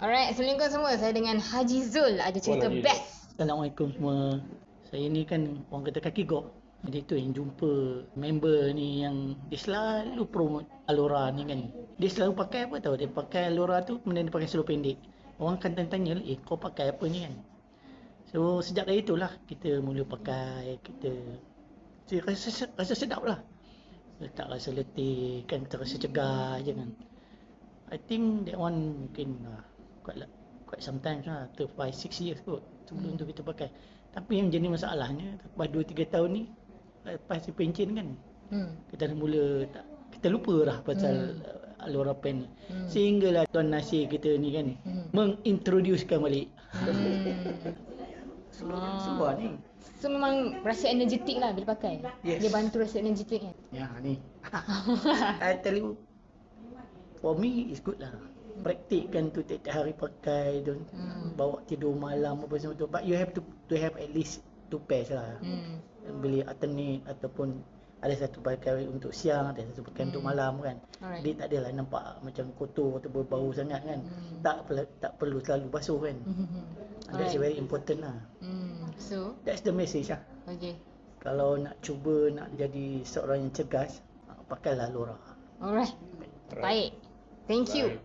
Alright, Assalamualaikum semua. Saya dengan Haji Zul. Ada cerita best. Assalamualaikum semua. Saya ni kan orang kata kaki gok. Jadi tu yang jumpa member ni yang dia selalu promote Alora ni kan. Dia selalu pakai apa tahu? Dia pakai Alora tu kemudian dia pakai seluar pendek. Orang akan tanya, kau pakai apa ni kan? So sejak dari itulah kita mula pakai, kita rasa sedap lah. Tak rasa letih kan, terasa cegah je kan. I think that one mungkin quite sometimes lah, after 5-6 years kot sebelum tu kita pakai. Tapi yang jadi masalahnya lepas 2-3 tahun ni, lepas si pencen kan, kita dah mula kita lupa dah pasal Alora pen ni. Sehinggalah Tuan Nasir kita ni kan mengintroducekan balik. Seluar ni. So memang rasa energetik lah bila pakai. Yes. Dia bantu rasa energetik kan. Ya ni. I tell you, for me it's good lah. Praktikkan tu tiap hari pakai tu, bawa tidur malam apa semua tu. But you have to have at least 2 pairs lah. Beli alternate ataupun ada satu pakai untuk siang, ada satu pakai untuk malam kan. Alright. Dia tak adalah nampak macam kotor atau berbau sangat kan. Tak perlu selalu basuh kan. That's very important lah. So, That's the message lah. okay. Kalau nak cuba nak jadi seorang yang cergas, pakailah Alora. Alright. Baik. Thank you.